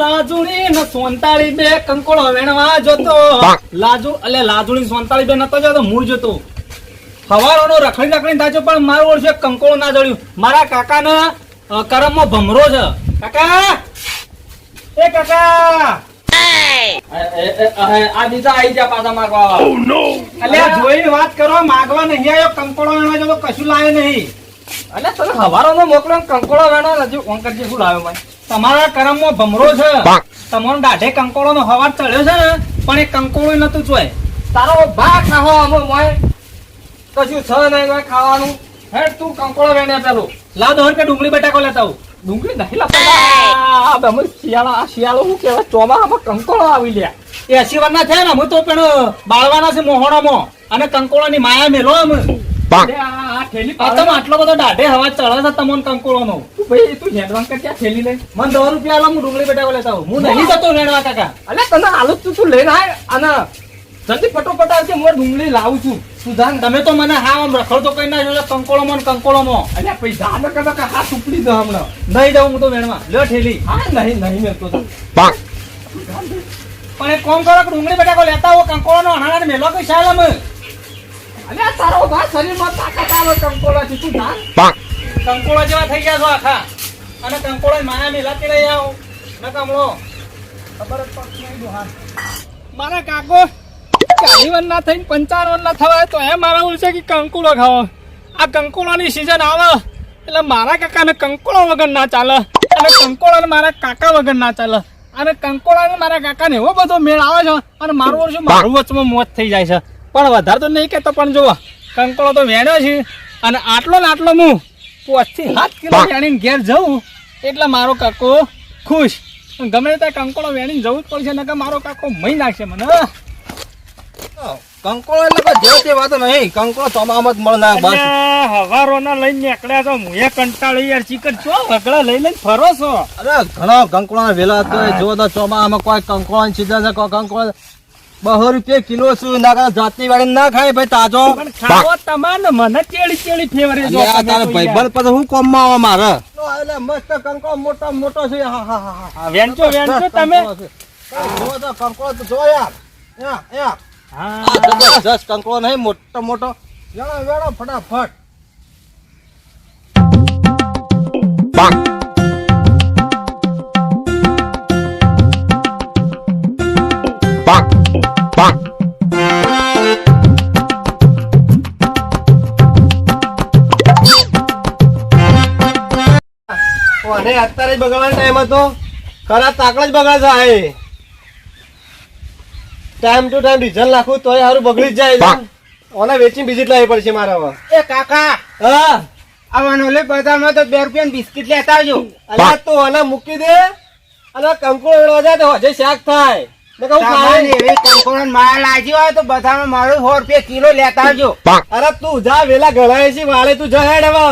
લાજુણી ને સોનતાળી બે કંકોળો વેણવા જતો. લાજુણી સોનતાળી બે નતો જતો, હું જતો. સવારનો રખડી થાચો, પણ મારું ઓળશે કંકોળો ના જડ્યું. મારા કાકાના કરમમાં ભમરો છે. કાકા, એ કાકા, આ બીજા આઈ જા પાછા માગવા. અલ્યા જોઈને વાત કરો, માગવા નહીં આવ્યો, કંકોળો વેણવા જતો, કશું લાવ્યો નહીં. અલ્યા તમે સવારનો મોકલો, કંકોળો વેણવા હજુ અંકરજી શું લાવ્યો ભાઈ? તમારા કરમમાં ભમરો છે, તમારો દાઢે કંકોળો નો હવાર ચડ્યો છે ને, પણ એ કંકોળો નતું ચોય. તારો ભાગ ખાવો અમે મોય કશું છે નહીં ખાવાનું. હેડ તું કંકોળો વેણે પેલું લાવ દો કે ડુંગળી બટાકો લેતા આવું. ડુંગળી નહીં લાવતા, શિયાળો શું કેવાય, ચોમાસામાં કંકોળો આવી લ્યા. એ 80 વર્ષના થયા ને, અમે તો પણ બાળવાના છે મોહણામાં, અને કંકોળો ની માયા મેલો અમે. આટલો બધો દાઢે હવા ચડે છે તમને કંકોળો નો. ભાઈ તું હેડવાન કે ક્યાં થેલી લઈ મને 10 રૂપિયા હું ડુંગળી બટાકો લેતા આવું. હું નહીં જતો વેણવા કાકા. અલે તને આલુ તું લઈને આય, અને જલ્દી ફટોફટ આવજે, હું ડુંગળી લાવું છું. તું જાન, તમે તો મને હા આમ રખડતો કઈ ના જોયો કંકોળોમાં અલ્યા પૈસા ન કરતા હાથ ઉપડી દો હમણાં. નહીં જાઉં હું તો વેણવા. લ્યો ઠેલી. હા નહીં મેળતો તો. પણ એક કોમ કરો, ડુંગળી બટાકો લેતા આવો, કંકોળો નો અનાળા મેલો કઈ સાલ અમે. અલ્યા તારો બા શરીરમાં તાકાત આવે કંકોળાથી. તું જાન, કંકોળા જેવા થઈ ગયા છો આખા, અને કંકોળા માયા મેલાતી રહી આવો ન કમળો. ખબર જ પડતી નહીં દો. મારા કાકો 40 વર્ષ ના થઈને 55 વર્ષ ના થવાય તો એ મારા ઉલશે કે કંકોળો ખાવો. આ કંકોળાની સિઝન આવે એટલે મારા કાકાને કંકોળો વગર ના ચાલે, અને કંકોળાને મારા કાકા વગર ના ચાલે, અને કંકોળાને મારા કાકાને એવો બધો મેળ આવે છે, અને મારું વર્ષ મારું વચમાં મોત થઈ જાય છે. પણ વધારે તો નહીં કહેતો, પણ જુઓ કંકોળો તો વેણ્યો છે, અને આટલો ને આટલો હું 5 થી 7 કિલો વેણીને ઘેર જઉં એટલે મારો કાકો ખુશ. ગમે ત્યાં કંકોળો વેણીને જવું જ પડશે, નકર મારો કાકો મહી નાખશે મને. કંકોળો એટલે જે તે વાત નહીં, કંકોળો તમામ જ મળના બસ. હવારોના લઈને નીકળ્યા તો હું કંટાળી યાર. ચિકન ચો વગડા લઈને ફરો છો? અરે ઘણો કંકોળો વેલા જો તો ચોમામાં કોઈ કંકોળો સીધા છે, કોઈ કંકોળો 200 રૂપિયા કિલો છું. ના જાતની વાળી ના ખાય ભાઈ, તાજો ખાવો તમારે. મને ચેડી ફેવરે જો તારે ભાઈબંધ પછી હું કોમ માં આવે મારે. એટલે મસ્ત કંકોળો મોટો છે. હા હા હા, વેણચો તમે જો તો કંકોળો તો જો યાર. હા હા, જબરજસ્ત કંકોળો નહીં, મોટો વેણો ફટાફટ. અને અત્યારે જ બગાડવાનો ટાઈમ હતો, ખરા તાકડ જ બગાડ છે. ટાઈમ ટુ ટાઈમ ડીઝલ નાખું તોય સારું બગડી જ જાય. ઓને વેચી બીજી જ લાવવી પડશે મારે હવે. એ કાકા, હા આવવાનો લે બજારમાં તો 2 રૂપિયાની બિસ્કિટ લેતા આવજો. અલ્યા તું ઓને મૂકી દે, અને કંકોળો વેળવા જાય તો હજે શાક થાય. મેં કહું તમારે એવી કંકોડો માયા લાગી હોય તો બધામાં મારું 100 રૂપિયા કિલો લેતા આવજો. અરે તું જા, વેલા ગળાય છે વાળે, તું જા હેડ હવે.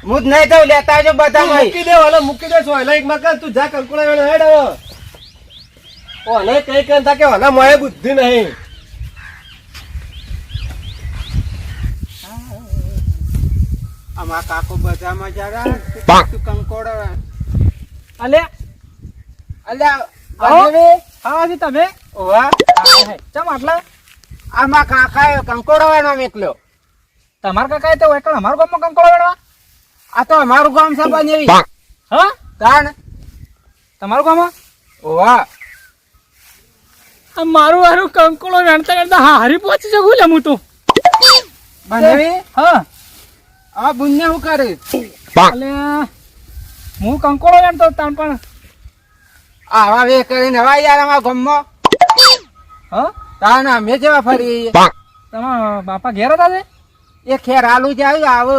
હું જ નહીં તો લેતા આવજો બધામાં. મૂકી દે ઓને, મૂકી દે સોયલા એક મકાન. તું જા કંકોળો વેળો હેડ હવે. ઓને કઈ કહેતા કે ઓને મોએ બુદ્ધિ નહીં. અમારા કાકો બધામાં જરા તું કંકોડો ખાવા છે તમે? ઓવા ચમ આટલા? આમાં કાકાએ કંકોડો વેણવા મોકલ્યો. તમારા કાકા તો એકલા અમારા ગામમાં કંકોળો વેણવા? આ તો અમારું ગામ છે બનેવી. હા, તાણ તમારું ગામમાં? ઓવા મારું કંકોળો વેણતા હારી પહોંચી શકું લે હું તો. બનેવી હા, આ બુન્ય શું કરે? એટલે હું કંકોળો વેણતો તાણ, પણ આવા વે કરીને હવા યાર અમારા ગામમાં. હા, તાણ અમે જેવા ફરી તમારા બાપા ઘેર હતા છે? એ ખેર આલુ જાય આવ.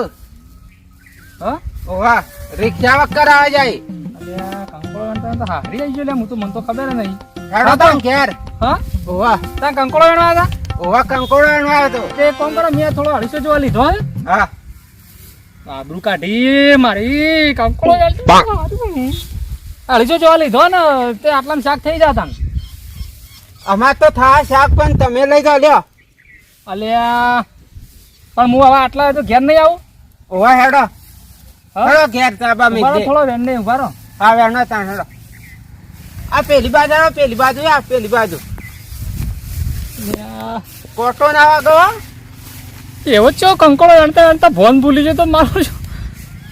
હા, ઓવા રિક્ષા વગર આવે જાય. અલ્યા કંકોળો વેણતા તો હારી આવી ગયો લે. હું તો, મને તો ખબર નહીં. હેડો તો ઘેર. હા, ઓવા ત્યાં કંકોળો વેણવા હતા? ઓવા કંકોડો વેણવા આવ્યો તો. તે કોમ કરો, મેં થોડો 250 જેવા લીધો હે. હા, આબરૂ કાઢી મારી. કંકોળો વેણતો 250 જેવા લીધો ને, તે આટલામાં શાક થઈ જતા. અમાર તો થાય શાક, પણ તમે લઈ જાઓ લ્યો. અલ્યા પણ હું હવે આટલા તો ઘેર નહીં આવું. ઓવા હેડો હા? હેડો ઘેર ચાબા ઉભા રહો, મીઠી. થોડો વેણ નહીં ઉભા રહો. હા વેણો તાણ હેડો. આ પેલી બાજુ આવો, પેલી બાજુ આ પેલી બાજુ કોટો ના વાગો. એવો જ છો કંકોળો વેણતા વેણતા ફોન ભૂલી જાય તો મારો છો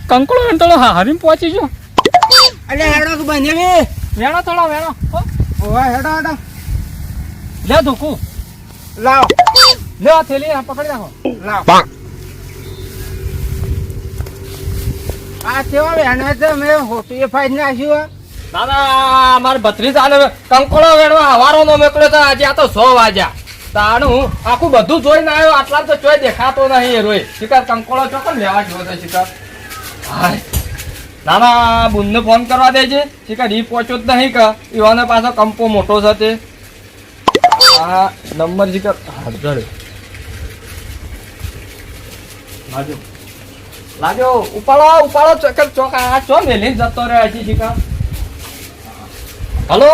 કંકોળો વેણતો હારીને પહોંચી જો. અલે હેડો કે બને બે વેણો થોડો વેણો ઓવા હેડો હેડો લે ધોકું લાવ લે આ થેલી આ પકડી રાખો. લાવ આ કેવો વેણે છે મેં હોટી ફાઈન નાખ્યું. દાદા મારે ભત્રીજ આલે કંકોળો વેણવા હવારો નો મેકળ્યો તો આજે આ તો 100 વાગ્યા તાણું આખું બધું જોઈને આવ્યો આટલા તો ચોય દેખાતો નહીં એ રોય શિકાર કંકોળો ચોકન લેવા ગયો તો શિકાર હાય નાના બુનને ફોન કરવા દેજે શિકાર ઈ પહોંચ્યો જ નહીં કે ઈવાનો પાછો કંપો મોટો છે તે આ નંબર શિકાર હાજર લાજો લાજો ઉપાડો ચક્કર ચોક આ ચો મેલીને જતો રહ્યો છે શિકાર. હલો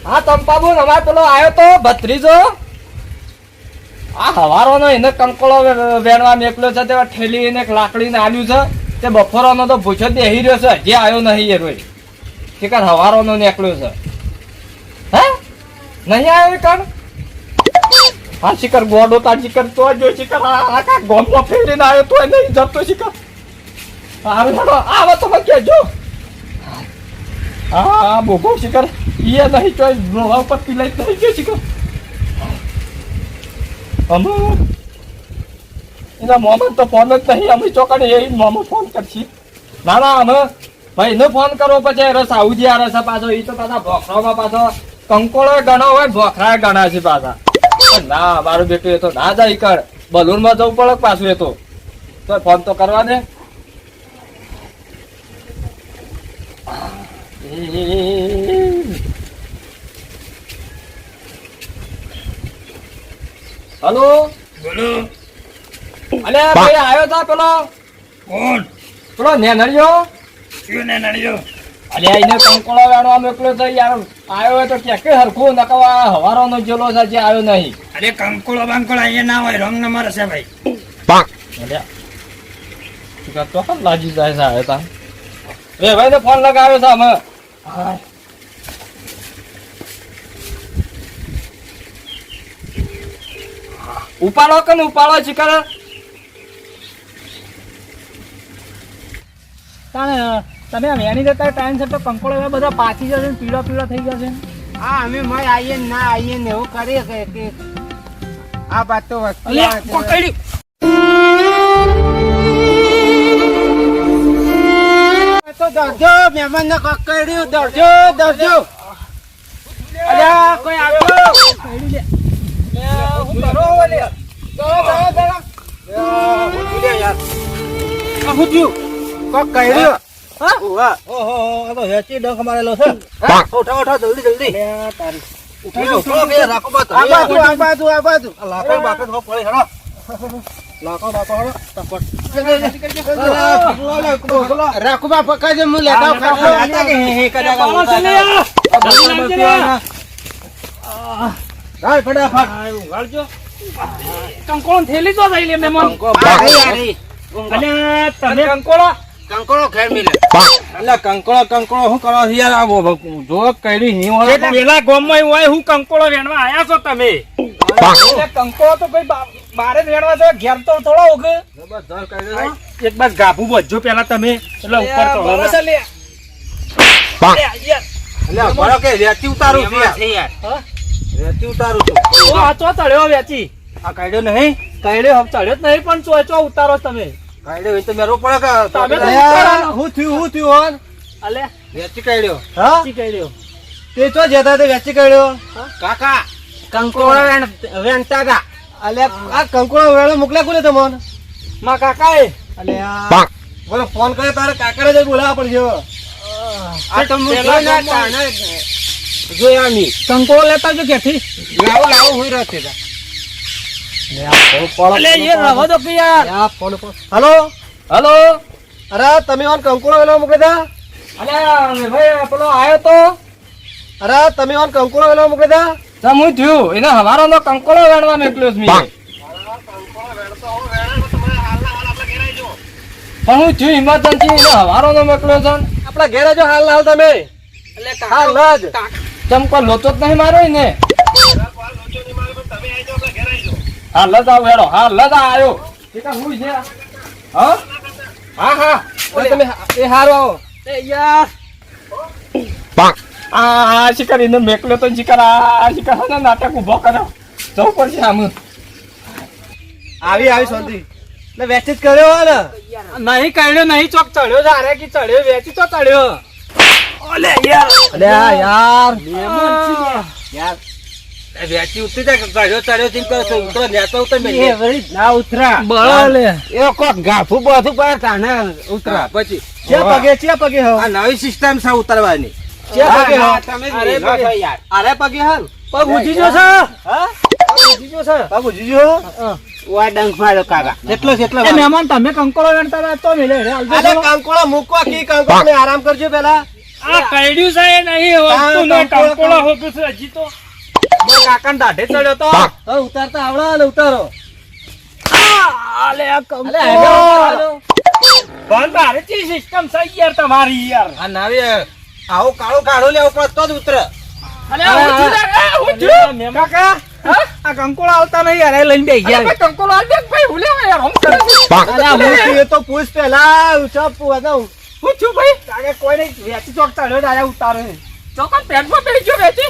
હા તંપાબુ અમારે પેલો આવ્યો તો ભત્રીજો આ હવારોનો એને કંકોળો વેણવા મેકલ્યો છે તે ઠેલી એને લાકડીને આલ્યું છે તે બપોરનો તો ભૂછો બેહી રહ્યો છે હજી આવ્યો નહીં એ રોય શિકાર હવારોનો નીકળ્યો છે હે નહીં આવ્યો કણ હા શિકાર ગોડો તાર શિકાર તો જો શિકાર આખા ગોમમાં ફેરીને આવ્યો તો નહીં જતો શિકાર સારું હેડો આવો તમે કહેજો. હા બોગો શિકાર ઈએ નહીં ચોઈસ બ્લોવા ઉપર પીલાઈ થઈ ગયો શિકાર અમે એના મોહમ્મદ તો ફોન જ નહીં અમે ચોકડે એ મોહમ્મદ ફોન કરશી ના ના અમે ભાઈ ને ફોન કરવો પછી રસ આવું આ રસ પાછો એ તો પાછા ભોખરામાં પાછો કંકોળો ગણો હોય ભોખરા ગણા છે પાછા ના મારું બેટું એ તો ના જાય કર બલૂનમાં જવું પડે પાછું એ તો ફોન તો કરવા દે. હલો બોલો અલે ભાઈ આવ્યો તા પેલો કોણ પેલો નેનરિયો શું ને નડ્યો અલે એને કંકોળો વેણવા મોકલ્યો તો યાર આવ્યો હોય તો કે હરખું નકવા હવારોનો જેલો છે જે આવ્યો નહીં. અરે કંકોળો બંકોળો અહીંયા ના હોય રોંગ નંબર હશે ભાઈ. અલે તું તો કેમ લાજી જાય છે આવ્યો તા રે ભાઈ ને ફોન લગાવ્યો છે અમે ઉપાડો કે ને ઉપાડો શિકાર તમે વેણી જતા ટાઈમ છે તો કંકોળો એવા બધા પાછી જશે ને પીળા પીળા થઈ જશે. હા અમે મય આવીએ ને ના આવીએ ને એવું કરીએ કે આ વાત તો વસ્તુ અલ્યા પકડી તો દરજો મહેમાન ને કકડ્યું દરજો દરજો અલ્યા કોઈ આવ્યો હું કરો ઓલે હું થયું કોક કહ્યું હા ઓહો આ તો હેચી ડખ મારેલો છે ઉઠા ઉઠા જલ્દી જલ્દી તારી ઉઠો બે રાખો બત આ બાજુ લાકડ બાકડ હો પડે હેડો લાકડ બાકડ હેડો તપટ રાખુબા પકડજે હું લેતા રાય ફટાફટ કંકોળો થેલી તો થઈ લે મહેમાન. અલ્યા તમે કંકોળો કંકોળો ખેર મિલે એટલે કંકોળો શું કરો યાર આ જો કઈડી ની હોય પેલા ગામમાં હોય હું કંકોળો વેણવા આયા છો તમે. એટલે કંકોળો તો કોઈ બારે વેણવા તો ઘેર તો થોડો ઉગે જબરજસ્ત કઈડી એક બાદ ગાભુ બજો પેલા તમે એટલે ઉપર તો એટલે બરો કે રેતી ઉતારું છું યાર રેતી ઉતારું છું ઓ આ ચો ચડ્યો વેચી આ કઈડ્યો નહીં કઈડે હમ ચડ્યો જ નહીં પણ ચો ઉતારો તમે. કઈડ્યો હોય તો મેરો પડે કે તમે તો યાર, હું થયું હોન અલે વેચી કઈડ્યો હા ચી કઈડ્યો તે તો જતા તે વેચી કઈડ્યો કાકા કંકોળો વેણતા હતા અલે આ કંકોળો વેળો મોકલ્યા કોને તમને માં કાકાએ અલે આ બોલો ફોન કરે તારે કાકાને જ બોલાવવા પડશે આ તો હું પેલા જોઈ ના ગામમાં- જોયા નહીં કંકોળો લેતા જો ક્યાંથી લાવો હું રહેશે અલે એ રવા દો કે યાર હલો હલો અરે તમે ઓન કંકોળો વેલો મોકલ્યા હતા અલે ભાઈ પેલો આવ્યો તો અરે તમે ઓન કંકોળો વેલો મોકલ્યા હતા હું થયું એને હવારોનો કંકોળો વેણવા મોકલ્યો છે મેં પણ હું થયું ઇમરજન્સી એને હવારોનો મોકલ્યો છે આપણા ઘેર જો હાલ તમે એટલે હા કાકા લજ ચમકો લોચો જ નહીં મારો ને હા લજ આવ હેડો હા લજ આવ્યો ઠીક હું છે હા હા હા ઓલે. તમે એ હારો આવો એ યાર આ શિકાર એને મેકલો તો શિકાર આ શિકાર હા નાટક ઉભો કર્યો જવું પડશે આમ આવી શાંતિ એટલે વેચી જ કર્યો હોય ને નહીં કાઢ્યો નહીં ચોક ચડ્યો જારે કે ચડ્યો વેચી તો ચડ્યો ઓલે યાર અલે યાર યાર વેચી ઉતરી જાય ચડ્યો ચડ્યો ચીમ કરે છે ઉતરો નેતો ઉતર એ વળી ના ઉતરા બળે એ કોક ગાફું બધું પર તાને ઉતરા પછી ચે પગે હો આ નવી સિસ્ટમ છે ઉતરવાની ચે પગે હો અરે પગે યાર અરે પગે હાલ પગ ઉજી જો છે હા પગ ઉજી જો છે પગ ઉજી જો ઓય ડંખ માર્યો કાકા એટલો એ મહેમાન તમે કંકોળો વેણતા હતા તો મિલે રે અલે કંકોળો મૂકવા કી કંકોળો ને આરામ કરજો પેલા આ કઈડ્યું છે એ નહીં હોતું ને કંકોળો હોતું છે હજી તો કાકાને દાઢે ચડ્યો તો હવે ઉતારતા આવડે ને ઉતારો આલે આ અલે હેડો બંધ તારે ચી સિસ્ટમ છે યાર તમારી યાર આ નાવે આવો કાળો કાઢો લેવો પડે તો જ ઉતરે અલે હું છું કાકા આ કંકોળો આવતા નહીં યાર એ લઈને બેસી ગયા કંકોળો આલ દે ભાઈ હું લેવા યાર હું કરે અલે હું એ તો પૂછ પેલા ઉચા પૂછા હું છું ભાઈ કાકે કોઈ નહીં વેચી ચોક ચડ્યો દાયા ઉતારે ચોકન પેન્ટમાં પહેરી ગયો વેચી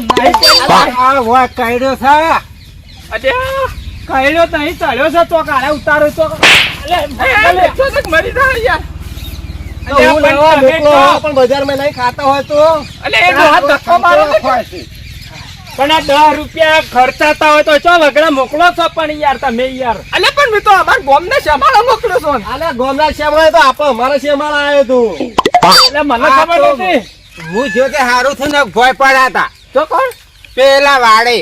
આ વા કાઢ્યો છે અરે કઈડ્યો નહીં ચડ્યો છે ચોક આરે ઉતારો ચોક અલે તો તક મરી જાય યાર તો હું લેવા મોકલો પણ બજારમાં નહીં ખાતા હોય તો અલે એ હાથ ધક્કો મારો પણ આ 10 રૂપિયા ખર્ચાતા હોય તો ચો વગડા મોકલો છો પણ યાર તમે યાર અલે પણ મેં તો અમાર ગોમને શમાળા મોકલ્યો છો આલે ગોમરા શ્યામળા તો આપો અમારા શ્યામળા આવ્યો તું એટલે મને ખબર નથી હું જો તે હારું થયું ને ભોય પડ્યા હતા તો કોણ પેલા વાડે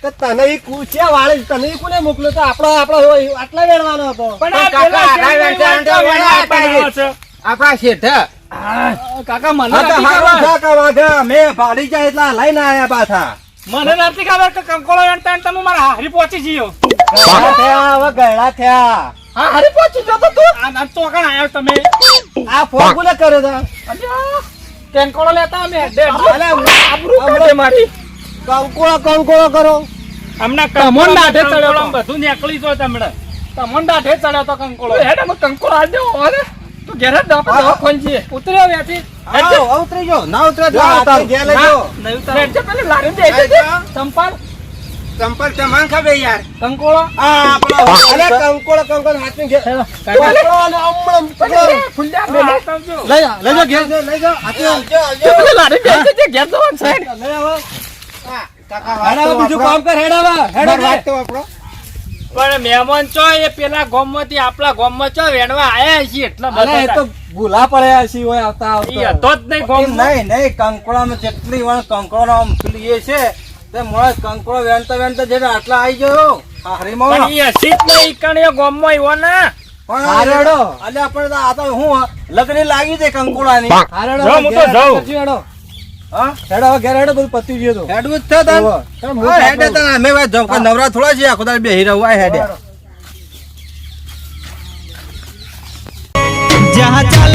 તો તને ઈ કુછ્યા વાળે તને ઈ કોને મોકલ્યો તો આપણો હોય આટલા વેણવાનો હતો પણ આ કાકા પેલા આડા વેચાણ તો વળે આપણા છે આપા શેઠ કાકા મને આ તો નથી હારું ખબર. છે કે વાઘા મેં ભાડી જાય એટલા લઈને આયા પાછા મને નથી ખબર કે કંકોળો વેણતા તમે મારા હારી પહોંચી ગયો ગયડા થયા હવે ગયડા થયા હા હારી પહોંચી ગયો તો તું આ તો કણ આયો તમે આ ફોન કોને કર્યો તા કંકોળો લેતા અમે અલે આબરૂ કાઢે મારી કંકોળો કરો હમણાં તમોન દાઢે ચડ્યો બધું નીકળી જો તમને તમોન દાઢે ચડ્યો તો કંકોળો હેડ અમે કંકોળો આલ દેવો અરે તું ઘેર જ દાપ દવા ખોંજી ઉતર્યો વ્યાથી આવો ઉતરી જો ના ઉતરે તો હાથે ઘેર લેજો નહીં ઉતરે હેડ પેલી લારી દે દે સંપાલ સંપલ ચમન ખાબે યાર કંકોળો આ આપણો અલે કંકોળો હાથમાં ઘેર કંકોળો અને અમળમ ફુલ્યા મેલે સમજો લેજો ઘેર લઈ જાઓ હાથે પેલી લારી દે દે ઘેર જવાનું સાઈડ લઈ આવો હેડાવા બીજું કામ કર હેડાવા વાત તો આપણો પણ મહેમાન ચો એ પેલા ગામમાંથી આપણા ગામમાં ચો વેણવા આયા છે એટલા અલે એ તો ભૂલા પડ્યા છે ઓય આવતા ઈ હતો જ નહીં ગામમાં નહીં કંકોળામાં જેટલી વાર કંકોળો આમ પેલી એ છે તે મોળે કંકોળો વેણતા જેને આટલા આવી ગયો હારીમાં પણ ઈ હસી જ નહીં કણ એ ગામમાં આવ્યો ને હારેડો અલે આપણે તો આ તો હું લગની લાગી છે કંકોળાની હારેડો જાઉં હું તો જાઉં. હા હેડો ઘેર હેડો બધું પતી ગયું તો હેડવું જ છે તન હેડે તન અમે વાત જમ કે નવરા થોડા છે આખો દાડ બેહી રહું આ હેડે जहाँ चल